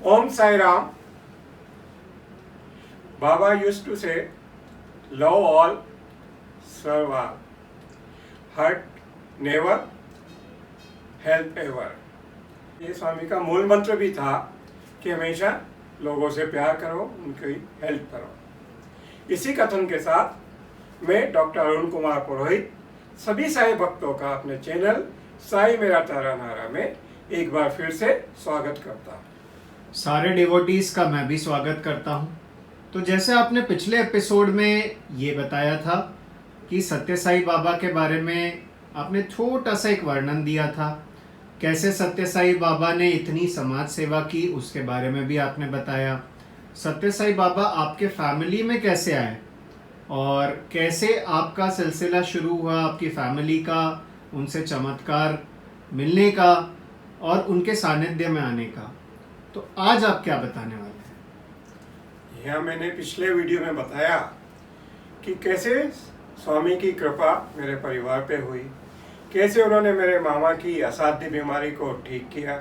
Om Sai Ram. Baba used to say, love all, serve all. Hurt never, help ever. ये स्वामी का मूल मंत्र भी था कि हमेशा लोगों से प्यार करो, उनकी हेल्प करो। इसी कथन के साथ मैं डॉक्टर अरुण कुमार पुरोहित सभी साईं भक्तों का अपने चैनल साईं मेरा तारा नारा में एक बार फिर से स्वागत करता हूँ। सारे डिवोटीज का मैं भी स्वागत करता हूँ। तो जैसे आपने पिछले एपिसोड में ये बताया था कि सत्य साईं बाबा के बारे में आपने छोटा सा एक वर्णन दिया था, कैसे सत्य साईं बाबा ने इतनी समाज सेवा की उसके बारे में भी आपने बताया। सत्य साईं बाबा आपके फैमिली में कैसे आए और कैसे आपका सिलसिला शुरू हुआ, आपकी फैमिली का उनसे चमत्कार मिलने का और उनके सानिध्य में आने का। तो आज आप क्या बताने वाले हैं? यह मैंने पिछले वीडियो में बताया कि कैसे स्वामी की कृपा मेरे परिवार पे हुई, कैसे उन्होंने मेरे मामा की असाध्य बीमारी को ठीक किया,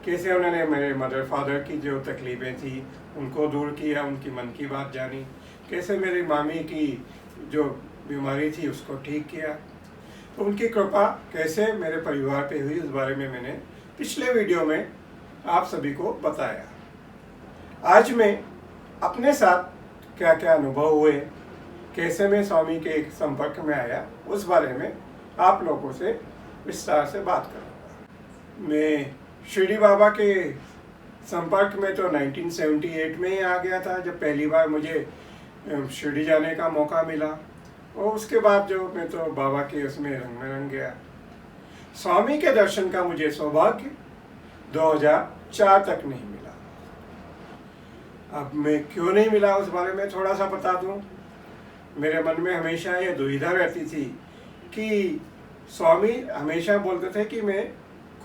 कैसे उन्होंने मेरे मदर फादर की जो तकलीफ़ें थी उनको दूर किया, उनकी मन की बात जानी, कैसे मेरी मामी की जो बीमारी थी उसको ठीक किया। तो उनकी कृपा कैसे मेरे परिवार पे हुई उस बारे में मैंने पिछले वीडियो में आप सभी को बताया। आज मैं अपने साथ क्या क्या अनुभव हुए, कैसे मैं स्वामी के संपर्क में आया, उस बारे में आप लोगों से विस्तार से बात करूँगा। मैं शिरडी बाबा के संपर्क में तो 1978 में ही आ गया था, जब पहली बार मुझे शिरडी जाने का मौका मिला, और उसके बाद जो मैं तो बाबा के उसमें रंग में रंग गया। स्वामी के दर्शन का मुझे सौभाग्य 2004 तक नहीं मिला। अब मैं क्यों नहीं मिला उस बारे में थोड़ा सा बता दूं। मेरे मन में हमेशा ये दुविधा रहती थी कि स्वामी हमेशा बोलते थे कि मैं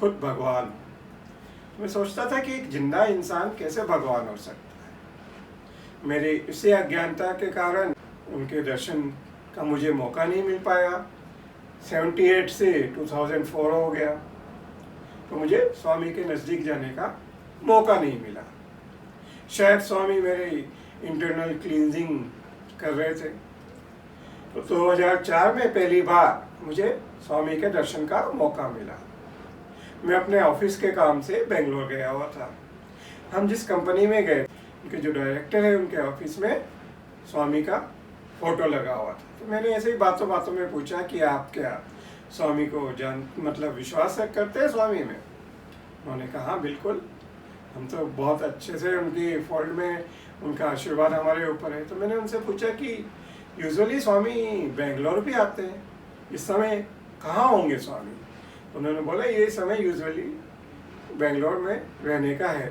खुद भगवान हूँ। मैं सोचता था कि एक जिंदा इंसान कैसे भगवान हो सकता है। मेरे इसी अज्ञानता के कारण उनके दर्शन का मुझे मौका नहीं मिल पाया। 78 से 2004 हो गया तो मुझे स्वामी के नज़दीक जाने का मौका नहीं मिला। शायद स्वामी मेरे इंटरनल क्लींजिंग कर रहे थे। तो 2004 में पहली बार मुझे स्वामी के दर्शन का मौका मिला। मैं अपने ऑफिस के काम से बेंगलोर गया हुआ था। हम जिस कंपनी में गए, उनके जो डायरेक्टर है उनके ऑफिस में स्वामी का फोटो लगा हुआ था। तो मैंने ऐसे ही बातों बातों में पूछा कि आप क्या स्वामी को मतलब विश्वास करते हैं स्वामी में? उन्होंने कहा हाँ बिल्कुल, हम तो बहुत अच्छे से उनकी फोल्ड में उनका आशीर्वाद हमारे ऊपर है। तो मैंने उनसे पूछा कि यूजुअली स्वामी बेंगलोर भी आते हैं, इस समय कहाँ होंगे स्वामी? उन्होंने बोला ये समय यूजुअली बेंगलोर में रहने का है,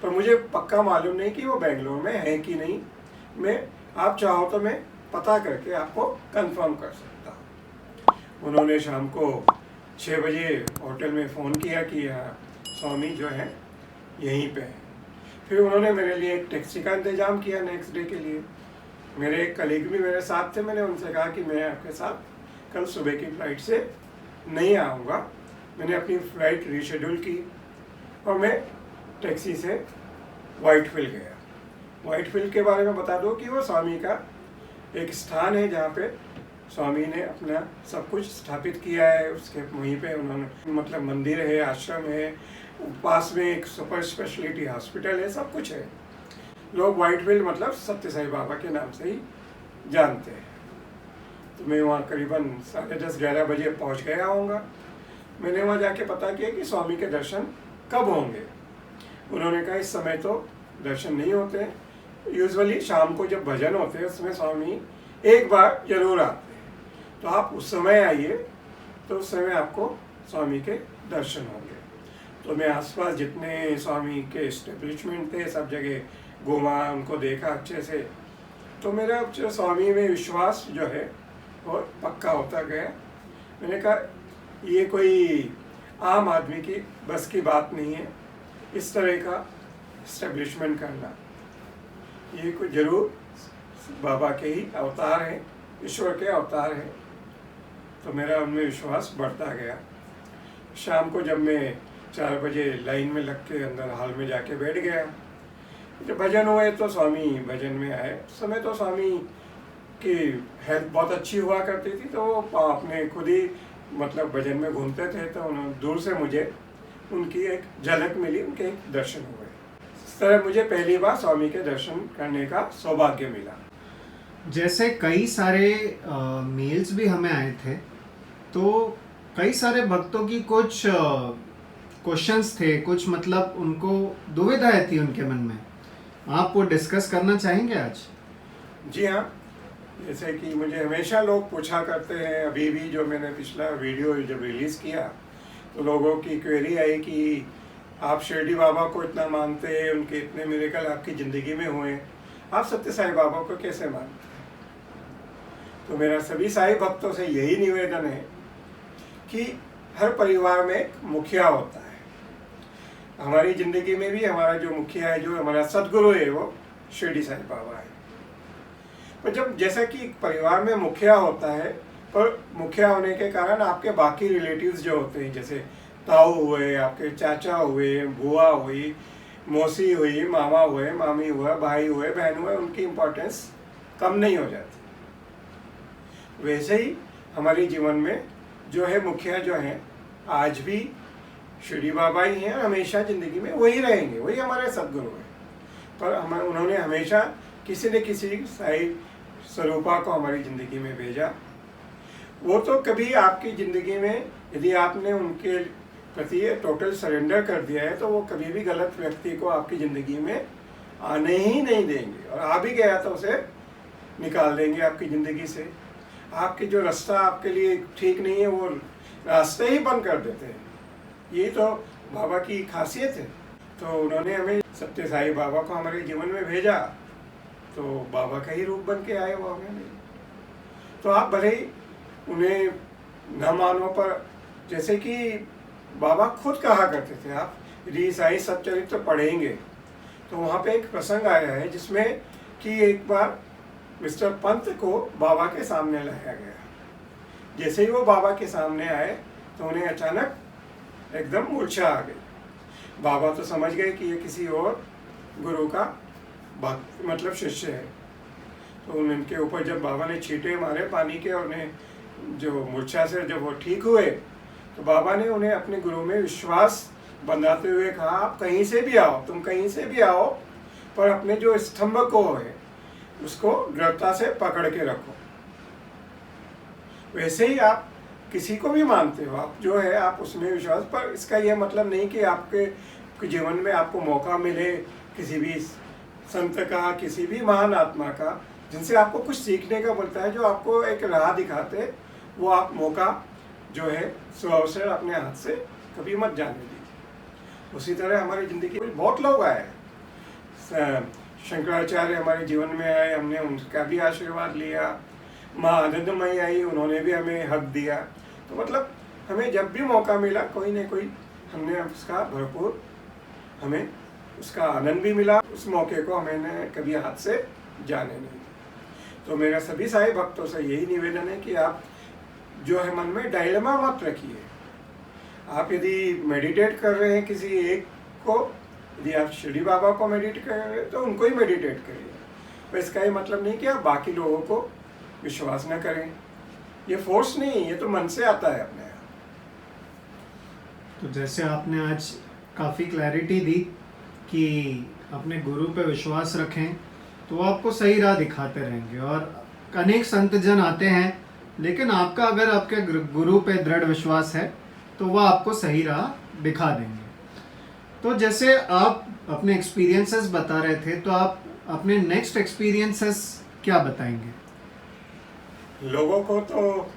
पर मुझे पक्का मालूम नहीं कि वो बेंगलोर में है कि नहीं। मैं आप चाहो तो मैं पता करके आपको कंफर्म कर सकता हूँ। उन्होंने शाम को 6 बजे होटल में फ़ोन किया कि स्वामी जो है यहीं पे है। फिर उन्होंने मेरे लिए एक टैक्सी का इंतज़ाम किया नेक्स्ट डे के लिए। मेरे एक कलीग भी मेरे साथ थे। मैंने उनसे कहा कि मैं आपके साथ कल सुबह की फ़्लाइट से नहीं आऊँगा। मैंने अपनी फ़्लाइट रीशेड्यूल की और मैं टैक्सी से व्हाइटफील्ड गया। व्हाइटफील्ड के बारे में बता दो कि वो स्वामी का एक स्थान है जहाँ पे स्वामी ने अपना सब कुछ स्थापित किया है। उसके वहीं पे उन्होंने मतलब मंदिर है, आश्रम है, पास में एक सुपर स्पेशलिटी हॉस्पिटल है, सब कुछ है। लोग व्हाइटफील्ड मतलब सत्य साईं बाबा के नाम से ही जानते हैं। तो मैं वहाँ करीबन 10:30-11 बजे पहुँच गया होऊंगा। मैंने वहाँ जाके पता किया कि स्वामी के दर्शन कब होंगे। उन्होंने कहा इस समय तो दर्शन नहीं होते, यूजुअली शाम को जब भजन होते हैं उसमें स्वामी एक बार जरूर आते हैं, तो आप उस समय आइए, तो उस समय आपको स्वामी के दर्शन होंगे। तो मैं आसपास जितने स्वामी के एस्टेब्लिशमेंट थे सब जगह घूमा, उनको देखा अच्छे से। तो मेरा जो स्वामी में विश्वास जो है वो पक्का होता गया। मैंने कहा ये कोई आम आदमी की बस की बात नहीं है इस तरह का एस्टेब्लिशमेंट करना। ये कोई जरूर बाबा के ही अवतार हैं, ईश्वर के अवतार हैं। तो मेरा उनमें विश्वास बढ़ता गया। शाम को जब मैं 4 बजे लाइन में लग के अंदर हॉल में जाके बैठ गया। जब भजन हुए तो स्वामी भजन में आए। उस समय तो स्वामी की हेल्थ बहुत अच्छी हुआ करती थी, तो वो अपने खुद ही मतलब भजन में घूमते थे। तो उन्होंने दूर से मुझे उनकी एक झलक मिली, उनके एक दर्शन हुए। इस तरह मुझे पहली बार स्वामी के दर्शन करने का सौभाग्य मिला। जैसे कई सारे मेल्स भी हमें आए थे, तो कई सारे भक्तों की कुछ क्वेश्चंस थे, कुछ मतलब उनको दुविधाएं थी उनके मन में। आप वो डिस्कस करना चाहेंगे आज? जी हाँ, जैसे कि मुझे हमेशा लोग पूछा करते हैं, अभी भी जो मैंने पिछला वीडियो जब रिलीज़ किया तो लोगों की क्वेरी आई कि आप शिरडी बाबा को इतना मानते हैं, उनके इतने मिरेकल आपकी ज़िंदगी में हुए, आप सत्य साई बाबा को कैसे मानते हैं? तो मेरा सभी साई भक्तों से यही निवेदन है कि हर परिवार में एक मुखिया होता है। हमारी ज़िंदगी में भी हमारा जो मुखिया है, जो हमारा सदगुरु है, वो शिरडी साई बाबा है। पर जब जैसा कि परिवार में मुखिया होता है, पर मुखिया होने के कारण आपके बाकी रिलेटिव्स जो होते हैं, जैसे ताऊ हुए, आपके चाचा हुए, बुआ हुई, मौसी हुई, मामा हुए, मामी हुआ, भाई हुए, बहन हुए, उनकी इम्पोर्टेंस कम नहीं हो जाती। वैसे ही हमारे जीवन में जो है मुखिया जो हैं, आज भी शिरडी बाबा ही हैं, हमेशा ज़िंदगी में वही रहेंगे, वही हमारे सदगुरु हैं। पर हमें उन्होंने हमेशा किसी न किसी साई स्वरूपा को हमारी ज़िंदगी में भेजा। वो तो कभी आपकी ज़िंदगी में यदि आपने उनके प्रति टोटल सरेंडर कर दिया है, तो वो कभी भी गलत व्यक्ति को आपकी ज़िंदगी में आने ही नहीं देंगे, और आ भी गया तो उसे निकाल देंगे आपकी ज़िंदगी से। आपके जो रास्ता आपके लिए ठीक नहीं है, वो रास्ते ही बंद कर देते हैं। ये तो बाबा की खासियत है। तो उन्होंने हमें सत्य साई बाबा को हमारे जीवन में भेजा, तो बाबा का ही रूप बन के आए वो हमें। तो आप भले ही उन्हें न मानो, पर जैसे कि बाबा खुद कहा करते थे, आप यदि साई सच्चरित्र पढ़ेंगे तो वहाँ पे एक प्रसंग आया है जिसमें कि एक बार मिस्टर पंत को बाबा के सामने लाया गया। जैसे ही वो बाबा के सामने आए तो उन्हें अचानक एकदम मूर्छा आ गई। बाबा तो समझ गए कि ये किसी और गुरु का भक्त मतलब शिष्य है। तो उनके ऊपर जब बाबा ने छींटे मारे पानी के, और उन्हें जो मूर्छा से जब वो ठीक हुए, तो बाबा ने उन्हें अपने गुरु में विश्वास बंधाते हुए कहा, आप कहीं से भी आओ, तुम कहीं से भी आओ, पर अपने जो स्तंभ को है उसको दृढ़ता से पकड़ के रखो। वैसे ही आप किसी को भी मानते हो, आप जो है आप उसमें विश्वास, पर इसका यह मतलब नहीं कि आपके जीवन में आपको मौका मिले किसी भी संत का, किसी भी महान आत्मा का, जिनसे आपको कुछ सीखने का मिलता है, जो आपको एक राह दिखाते, वो आप मौका जो है सुअवसर अपने हाथ से कभी मत जाने दीजिए। उसी तरह हमारी ज़िंदगी में बहुत लोग आए, शंकराचार्य हमारे जीवन में आए, हमने उनका भी आशीर्वाद लिया। माँ आनंदमयी आई, उन्होंने भी हमें हक दिया। तो मतलब हमें जब भी मौका मिला, कोई न कोई हमने उसका भरपूर हमें उसका आनंद भी मिला, उस मौके को हमें कभी हाथ से जाने नहीं दिया। तो मेरा सभी साई भक्तों से यही निवेदन है कि आप जो है मन में डायलेमा मत रखिए। आप यदि मेडिटेट कर रहे हैं किसी एक को, यदि आप शिरडी बाबा को मेडिटेट कर रहे हैं तो उनको ही मेडिटेट करिए। पर इसका ये मतलब नहीं कि आप बाकी लोगों को विश्वास न करें। ये फोर्स नहीं, ये तो मन से आता है अपने आप। तो जैसे आपने आज काफ़ी क्लैरिटी दी कि अपने गुरु पे विश्वास रखें तो वो आपको सही राह दिखाते रहेंगे। और अनेक संत जन आते हैं, लेकिन आपका अगर आपके गुरु पे दृढ़ विश्वास है तो वह आपको सही राह दिखा देंगे। तो जैसे आप अपने एक्सपीरियंसेस बता रहे थे, तो आप अपने नेक्स्ट एक्सपीरियंसेस क्या बताएंगे? लोगों को तो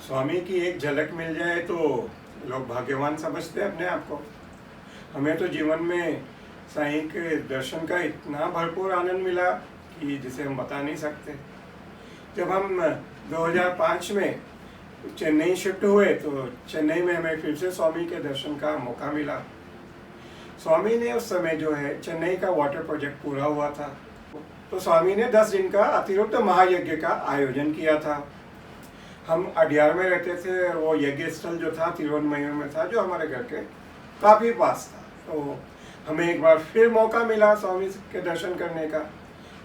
स्वामी की एक झलक मिल जाए तो लोग भाग्यवान समझते हैं अपने आप को। हमें तो जीवन में साईं के दर्शन का इतना भरपूर आनंद मिला कि जिसे हम बता नहीं सकते। जब हम 2005 में चेन्नई शिफ्ट हुए तो चेन्नई में हमें फिर से स्वामी के दर्शन का मौका मिला। स्वामी ने उस समय जो है चेन्नई का वाटर प्रोजेक्ट पूरा हुआ था, तो स्वामी ने 10 दिन का अतिरिक्त महायज्ञ का आयोजन किया था। हम अडियार में रहते थे और वो यज्ञ स्थल जो था तिरुवनमयी में था, जो हमारे घर के काफ़ी पास था। तो हमें एक बार फिर मौका मिला स्वामी के दर्शन करने का।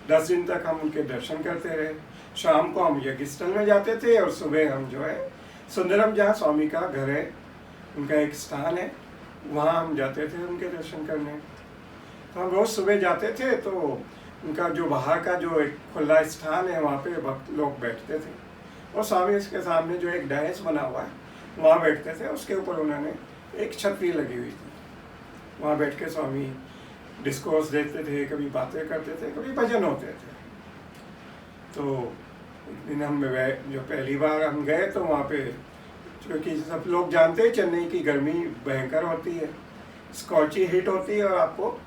10 दिन तक हम उनके दर्शन करते रहे। शाम को हम यज्ञ स्थल में जाते थे और सुबह हम जो है सुंदरम, जहाँ स्वामी का घर है, उनका एक स्थान है, वहाँ हम जाते थे उनके दर्शन करने। तो हम रोज़ सुबह जाते थे, तो उनका जो बाहर का जो एक खुला स्थान है वहाँ पे भक्त लोग बैठते थे, और स्वामी के सामने जो एक डायस बना हुआ है वहाँ बैठते थे। उसके ऊपर उन्होंने एक छतरी लगी हुई थी, वहाँ बैठ के स्वामी डिस्कोर्स देते थे, कभी बातें करते थे, कभी भजन होते थे। तो एक दिन हम जो पहली बार हम गए तो वहाँ पे, क्योंकि सब लोग जानते हैं चेन्नई की गर्मी भयंकर होती है, स्कॉची हीट होती है और आपको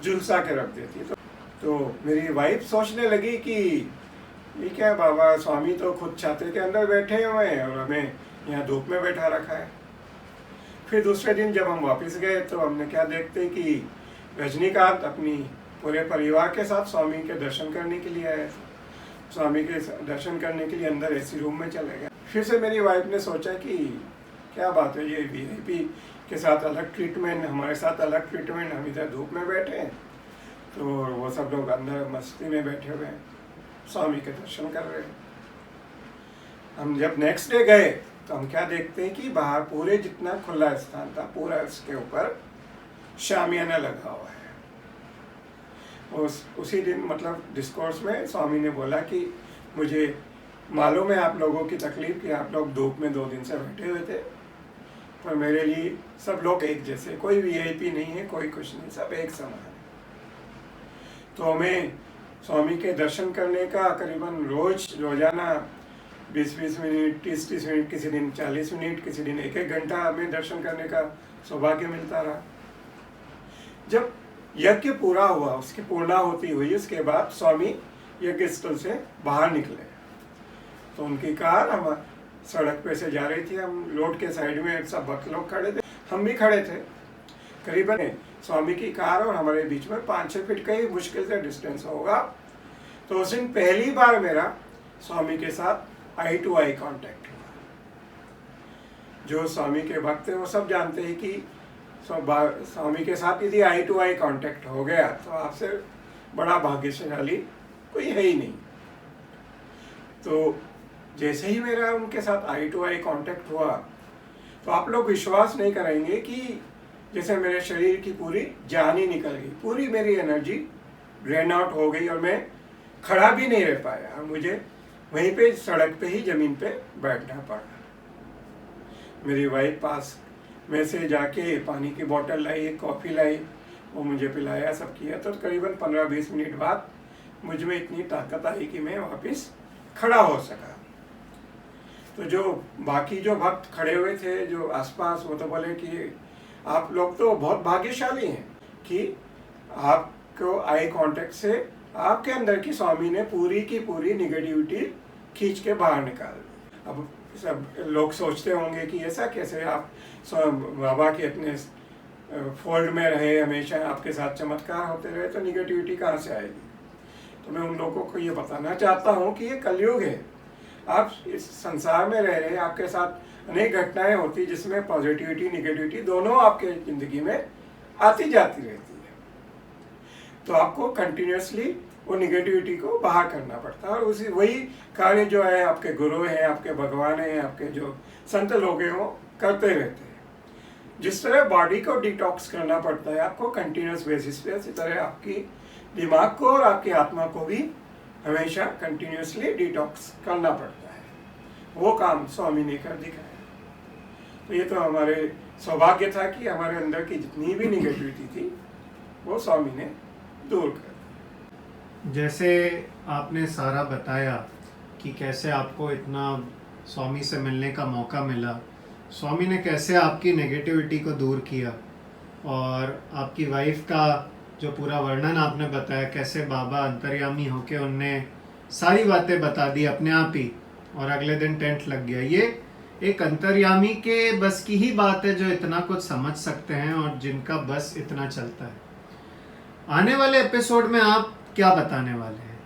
झुलसा के रख देती है। तो मेरी वाइफ सोचने लगी कि ये क्या बाबा, स्वामी तो खुद छाते के अंदर बैठे हुए हैं और हमें यहाँ धूप में बैठा रखा है। फिर दूसरे दिन जब हम वापस गए तो हमने क्या देखते कि रजनीकांत अपनी पूरे परिवार के साथ स्वामी के दर्शन करने के लिए आए थे। स्वामी के दर्शन करने के लिए अंदर एसी रूम में चले गए। फिर से मेरी वाइफ ने सोचा कि क्या बात है, ये वीआईपी के साथ अलग ट्रीटमेंट, हमारे साथ अलग ट्रीटमेंट, हम इधर धूप में बैठे हैं, तो वो सब लोग अंदर मस्ती में बैठे हुए हैं, स्वामी के दर्शन कर रहे हैं। हम जब नेक्स्ट डे गए तो हम क्या देखते हैं कि बाहर पूरे जितना खुला स्थान था पूरा, उसके ऊपर शामियाना लगा हुआ है। उसी दिन मतलब डिस्कोर्स में स्वामी ने बोला कि मुझे मालूम है आप लोगों की तकलीफ, कि आप लोग धूप में 2 दिन से बैठे हुए थे, पर मेरे लिए सब लोग एक जैसे, कोई वीआईपी नहीं है, कोई कुछ नहीं, सब एक समान है। तो हमें स्वामी के दर्शन करने का करीबन रोजाना 20-20 मिनट, 30-30 मिनट, किसी दिन 40 मिनट, किसी दिन 1-1 घंटा हमें दर्शन करने का सौभाग्य मिलता रहा। जब यज्ञ पूरा हुआ, उसकी पूर्णाहुति हुई, उसके बाद स्वामी यज्ञ स्थल से बाहर निकले तो उनकी कार हम सड़क पे से जा रही थी, हम रोड के साइड में सब भक्त लोग खड़े थे, हम भी खड़े थे। करीबन स्वामी की कार और हमारे बीच में 5-6 फीट का ही मुश्किल से डिस्टेंस होगा। तो उस दिन पहली बार मेरा स्वामी के साथ आई टू आई कांटेक्ट हुआ। जो स्वामी के भक्त हैं वो सब जानते हैं कि स्वामी के साथ यदि आई टू आई कांटेक्ट हो गया तो आपसे बड़ा भाग्यशाली कोई है ही नहीं। तो जैसे ही मेरा उनके साथ आई टू आई कांटेक्ट हुआ तो आप लोग विश्वास नहीं करेंगे कि जैसे मेरे शरीर की पूरी जान ही निकल गई, पूरी मेरी एनर्जी ड्रेन आउट हो गई और मैं खड़ा भी नहीं रह पाया और मुझे वहीं पे सड़क पे ही ज़मीन पे बैठना पड़ा। मेरी वाइफ पास में से जाके पानी की बोतल लाई, कॉफ़ी लाई, वो मुझे पिलाया, सब किया। तो करीबन 15-20 मिनट बाद मुझ में इतनी ताकत आई कि मैं वापस खड़ा हो सका। तो जो बाकी जो भक्त खड़े हुए थे जो आसपास, वो तो बोले कि आप लोग तो बहुत भाग्यशाली हैं कि आपको आई कांटेक्ट से आपके अंदर की स्वामी ने पूरी की पूरी निगेटिविटी खींच के बाहर निकाल दी। अब सब लोग सोचते होंगे कि ऐसा कैसे, आप बाबा के इतने फोल्ड में रहे, हमेशा आपके साथ चमत्कार होते रहे, तो निगेटिविटी कहाँ से आएगी। तो मैं उन लोगों को ये बताना चाहता हूँ कि ये कलयुग है। आप इस संसार में रह रहे, आपके साथ अनेक घटनाएं होती जिसमें पॉजिटिविटी निगेटिविटी दोनों आपके ज़िंदगी में आती जाती रहती है। तो आपको कंटिन्यूसली वो निगेटिविटी को बाहर करना पड़ता है, और उसी वही कार्य जो है आपके गुरु हैं, आपके भगवान हैं, आपके जो संत लोग हैं वो करते रहते हैं। जिस तरह बॉडी को डिटॉक्स करना पड़ता है आपको कंटिन्यूस बेसिस पे, इसी तरह आपकी दिमाग को और आपकी आत्मा को भी हमेशा कंटिन्यूसली डिटॉक्स करना पड़ता है। वो काम स्वामी ने कर दिखाया। तो ये तो हमारे सौभाग्य था कि हमारे अंदर की जितनी भी निगेटिविटी थी वो स्वामी ने दूर कर दी। जैसे आपने सारा बताया कि कैसे आपको इतना स्वामी से मिलने का मौका मिला, स्वामी ने कैसे आपकी नेगेटिविटी को दूर किया, और आपकी वाइफ का जो पूरा वर्णन आपने बताया, कैसे बाबा अंतर्यामी होके उनने सारी बातें बता दी अपने आप ही, और अगले दिन टेंट लग गया। ये एक अंतर्यामी के बस की ही बात है जो इतना कुछ समझ सकते हैं और जिनका बस इतना चलता है। आने वाले एपिसोड में आप क्या बताने वाले हैं?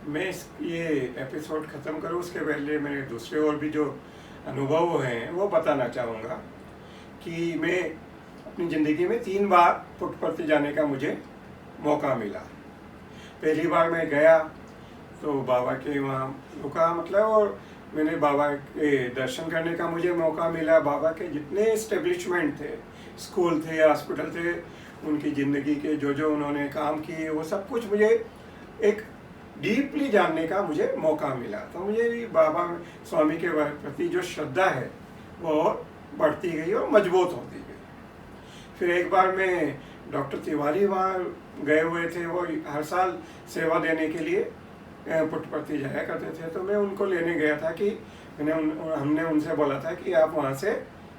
मैं ये एपिसोड ख़त्म करूँ उसके पहले मेरे दूसरे और भी जो अनुभव हैं वो बताना चाहूँगा कि मैं अपनी ज़िंदगी में 3 बार पुट्टपर्ती जाने का मुझे मौका मिला। पहली बार मैं गया तो बाबा के वहाँ रुका, मतलब, और मैंने बाबा के दर्शन करने का मुझे मौका मिला। बाबा के जितने इस्टेब्लिशमेंट थे, स्कूल थे, हॉस्पिटल थे, उनकी ज़िंदगी के जो जो उन्होंने काम किए वो सब कुछ मुझे एक डीपली जानने का मुझे मौका मिला। तो मुझे भी बाबा स्वामी के प्रति जो श्रद्धा है वो और बढ़ती गई और मजबूत होती गई। फिर एक बार मैं डॉक्टर तिवारी वहाँ गए हुए थे, वो हर साल सेवा देने के लिए पुट्टपर्ती जाया करते थे, तो मैं उनको लेने गया था कि हमने उनसे बोला था कि आप वहाँ से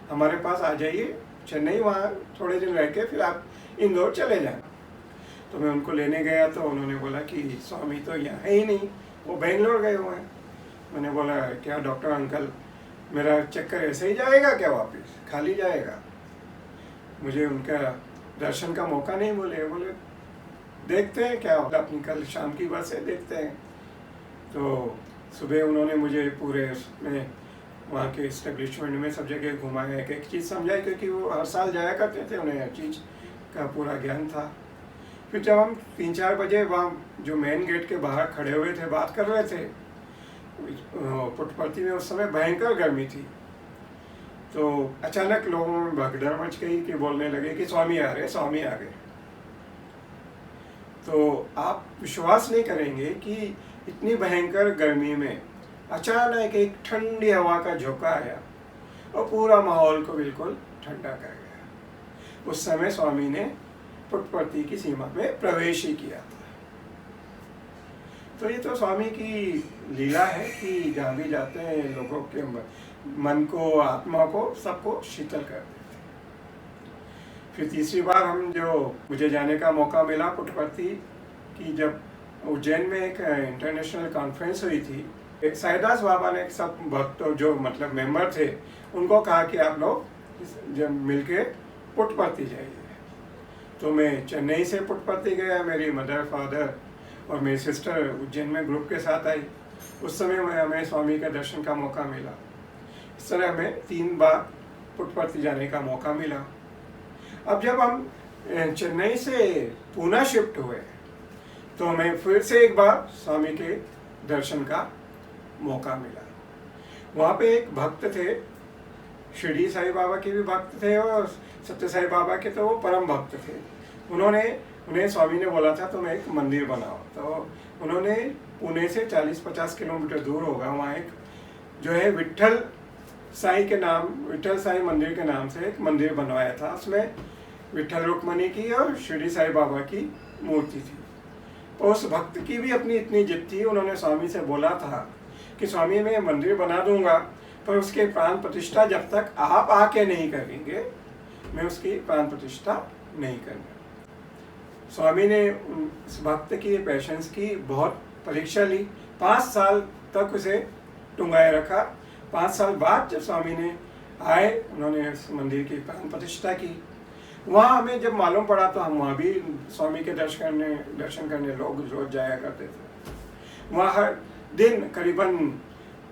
हमारे पास आ जाइए चेन्नई, वहाँ थोड़े दिन रह के फिर आप इंदौर चले जाए। तो मैं उनको लेने गया तो उन्होंने बोला कि स्वामी तो यहाँ है ही नहीं, वो बेंगलोर गए हुए हैं। मैंने बोला क्या डॉक्टर अंकल, मेरा चक्कर ऐसे ही जाएगा क्या, वापस खाली जाएगा, मुझे उनका दर्शन का मौका नहीं बोले। बोले देखते हैं क्या होगा, अपनी कल शाम की बस है, देखते हैं। तो सुबह उन्होंने मुझे पूरे उसमें वहाँ के इस्टेब्लिशमेंट में सब जगह घुमाया, एक एक चीज़ समझाई, क्योंकि वो हर साल जाया करते थे, उन्हें हर चीज़ का पूरा ज्ञान था। फिर जब हम 3-4 बजे वहाँ जो मेन गेट के बाहर खड़े हुए थे, बात कर रहे थे, पुट्टपर्ती में उस समय भयंकर गर्मी थी, तो अचानक लोगों में भगदड़ मच गई कि बोलने लगे कि स्वामी आ रहे, स्वामी आ गए। तो आप विश्वास नहीं करेंगे कि इतनी भयंकर गर्मी में अचानक एक ठंडी हवा का झोंका आया और पूरा माहौल को बिल्कुल ठंडा कर गया। उस समय स्वामी ने पुट्टपर्ती की सीमा में प्रवेश ही किया था। तो ये तो स्वामी की लीला है कि जहाँ भी जाते हैं लोगों के मन को, आत्मा को, सबको शीतल कर देते हैं। फिर तीसरी बार मुझे जाने का मौका मिला पुट्टपर्ती की, जब उज्जैन में एक इंटरनेशनल कॉन्फ्रेंस हुई थी। एक साईदास बाबा ने सब भक्तों जो मतलब मेंबर थे उनको कहा कि आप लोग जब मिलके पुट्टपर्ती जाइए। तो मैं चेन्नई से पुट्टपर्ती गया, मेरी मदर, फादर और मेरी सिस्टर उज्जैन में ग्रुप के साथ आई। उस समय हमें स्वामी का दर्शन का मौका मिला। इस तरह हमें 3 बार पुट्टपर्ती जाने का मौका मिला। अब जब हम चेन्नई से पूना शिफ्ट हुए तो हमें फिर से एक बार स्वामी के दर्शन का मौका मिला। वहाँ पे एक भक्त थे, शिरडी साईं बाबा के भी भक्त थे और सत्य साईं बाबा के तो वो परम भक्त थे। उन्हें स्वामी ने बोला था तुम एक मंदिर बनाओ। तो उन्होंने पुणे से 40-50 किलोमीटर दूर होगा, वहाँ एक जो है विट्ठल साईं मंदिर के नाम से एक मंदिर बनवाया था। उसमें विट्ठल रुक्मणी की और शिरडी साईं बाबा की मूर्ति थी। तो उस भक्त की भी अपनी इतनी जिद थी, उन्होंने स्वामी से बोला था कि स्वामी मैं मंदिर बना दूंगा, पर उसके प्राण प्रतिष्ठा जब तक आप आके नहीं करेंगे मैं उसकी प्राण प्रतिष्ठा नहीं करूँगा। स्वामी ने उस भक्त की पेशेंस की बहुत परीक्षा ली। 5 साल तक उसे टुंगाए रखा। 5 साल बाद जब स्वामी ने आए, उन्होंने उस मंदिर की प्राण प्रतिष्ठा की। वहाँ हमें जब मालूम पड़ा तो हम वहाँ भी स्वामी के दर्शन करने लोग रोज जाया करते थे। वहाँ हर दिन करीबन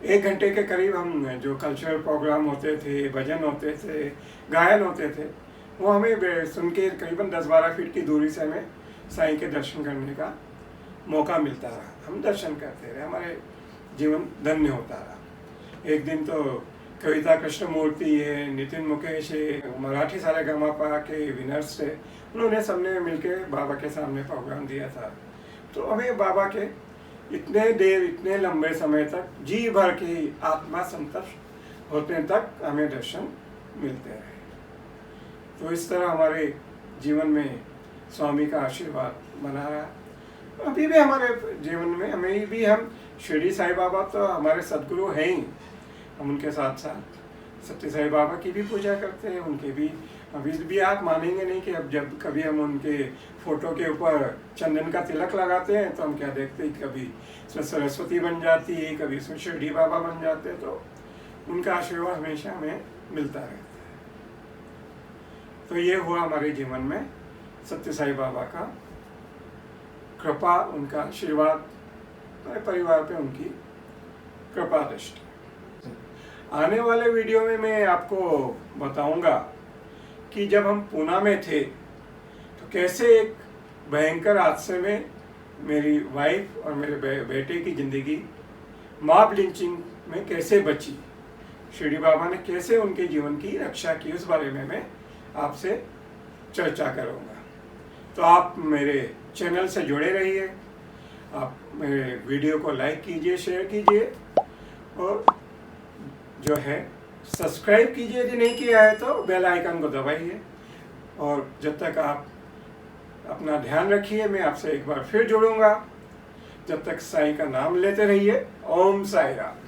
1 घंटे के करीब हम जो कल्चरल प्रोग्राम होते थे, भजन होते थे, गायन होते थे, वो हमें सुन के करीबन 10-12 फीट की दूरी से हमें साईं के दर्शन करने का मौका मिलता रहा। हम दर्शन करते रहे, हमारे जीवन धन्य होता रहा। एक दिन तो कविता कृष्णमूर्ति है, नितिन मुकेश है, मराठी सारेगामापा के विनर्स थे, उन्होंने सबने मिलके बाबा के सामने प्रोग्राम दिया था। तो हमें बाबा के इतने लंबे समय तक जी भर की आत्मा संतुष्ट होने तक हमें दर्शन मिलते रहे। तो इस तरह हमारे जीवन में स्वामी का आशीर्वाद बना रहा। अभी भी हमारे जीवन में हम शिरडी साईं बाबा तो हमारे सदगुरु हैं ही, हम उनके साथ साथ सत्य साईं बाबा की भी पूजा करते हैं। उनके भी अभी भी आप मानेंगे नहीं कि अब जब कभी हम उनके फोटो के ऊपर चंदन का तिलक लगाते हैं तो हम क्या देखते हैं, कभी इसमें सरस्वती बन जाती है, कभी इसमें शिरडी बाबा बन जाते हैं। तो उनका आशीर्वाद हमेशा हमें मिलता रहता है। तो ये हुआ हमारे जीवन में सत्य साईं बाबा का कृपा, उनका आशीर्वाद, हमारे परिवार पे उनकी कृपा दृष्टि। आने वाले वीडियो में मैं आपको बताऊंगा कि जब हम पूना में थे तो कैसे एक भयंकर हादसे में मेरी वाइफ और मेरे बेटे की ज़िंदगी मॉब लिंचिंग में कैसे बची, शिरडी बाबा ने कैसे उनके जीवन की रक्षा की, उस बारे में मैं आपसे चर्चा करूँगा। तो आप मेरे चैनल से जुड़े रहिए, आप मेरे वीडियो को लाइक कीजिए, शेयर कीजिए और जो है सब्सक्राइब कीजिए। यदि नहीं किया है तो बेल आइकन को दबाइए। और जब तक आप अपना ध्यान रखिए, मैं आपसे एक बार फिर जुड़ूंगा। जब तक साईं का नाम लेते रहिए। ओम साई राम।